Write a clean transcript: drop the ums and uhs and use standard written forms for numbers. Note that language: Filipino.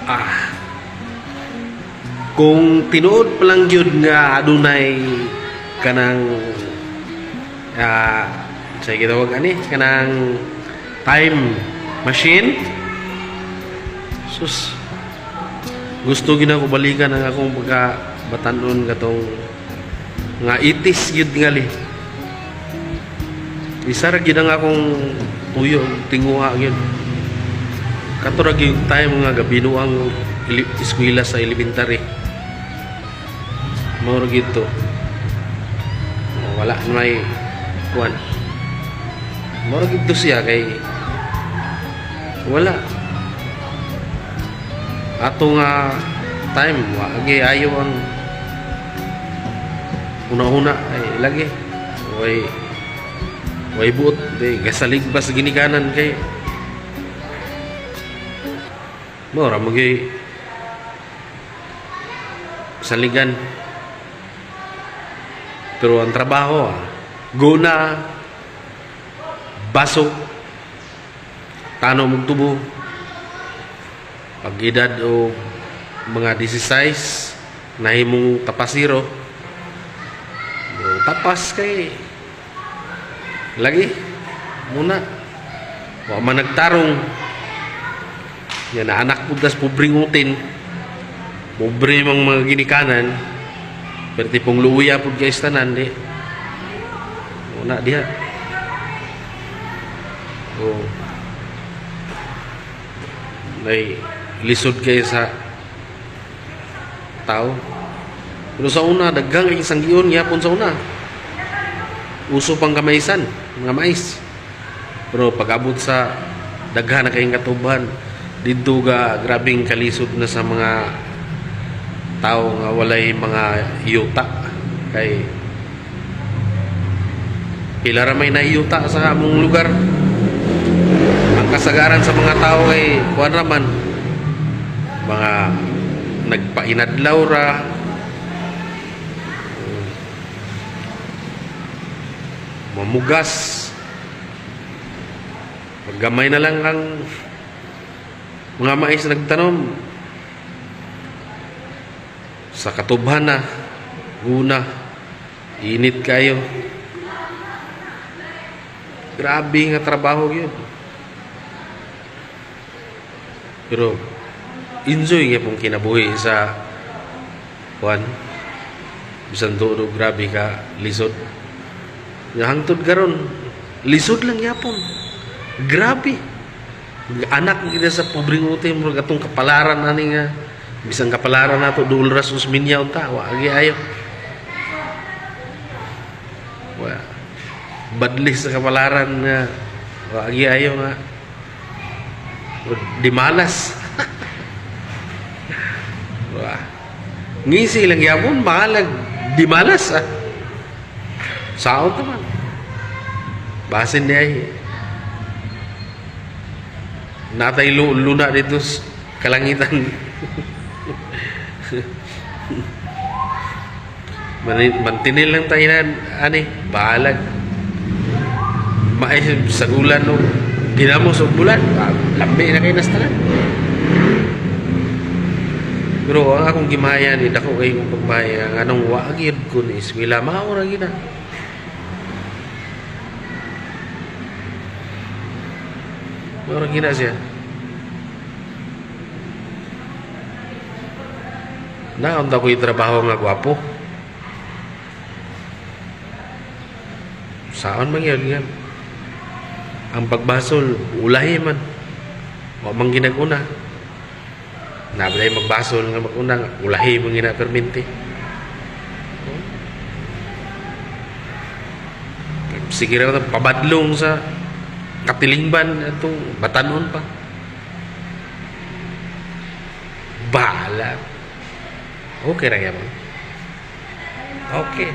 Ah, kung tinuod pa lang yun nga adunay kanang say gitawag ani kanang time machine, sus, gusto gina ko balikan ang akong pagkabatanon katong nga itis gyud ngali. Isa ra gyud ang akong tuyo tinguha gyud. Kato ra gyud time nga gabinuang eskwela sa elementary. Mao ra gyud to. Wala na may kuan. Mao ra gyud to siya kay wala. Ato nga time wa agi ayo ang una-una ay lagi way buot di gasaligbas ginikanan kay mora magi saligan, pero ang trabaho guna baso tano magtubo pag edad o mga 16 nahimong tapasiro tapas kay lagi muna wa man nagtarong yan na anak po das pobreng utin pobre mang mga ginikanan pero tipong luya po guys tanan di muna diha may lisod kayo sa tao. Pero sa una, daghang isang giyon yapon sa una. Uso pang kamaisan, mga mais. Pero pag-abot sa daghan na kayong katuban, dito ga grabing kalisod na sa mga tao nga walay mga yuta. Kay pila ra may naiyuta sa among lugar. Ang kasagaran sa mga tao ay kuan raman mga nagpainadlaw ra mamugas paggamay na lang ang mga mais nagtanom sa katubhan na guna init kayo grabe nga trabaho yun pero enjoy nga pong kinabuhi sa kuan bisan todo grabe ka lisod nga hangtod karon lisod lang yapon grabe anak gid sa pobreng utim murag atong kapalaran ani nga bisan kapalaran nato dul rasus minyaw ta wa agi ayo wa badlis sa kapalaran nga wa agi ayo nga di malas wah ngisi lang yapon mahalag di malas saon naman basin niya natay luna dito kalangitan mantinil lang tayo na ani bahalag maay sa gulan no ginamos og bulan lambi na kay nastalan pero ang akong gimayan ni dako kay kong pagmaya ang anong waagid ko ni eskwela mao ra gina mao ra gina siya na unta ko'y trabaho nga gwapo saan man yan ang pagbasol ulahi man o mang ginaguna nabalay magbasol nga maguna ulahi mang ginaperminti sige raw pabadlong sa katilingban itong batanon pa bahala okay ra yan okay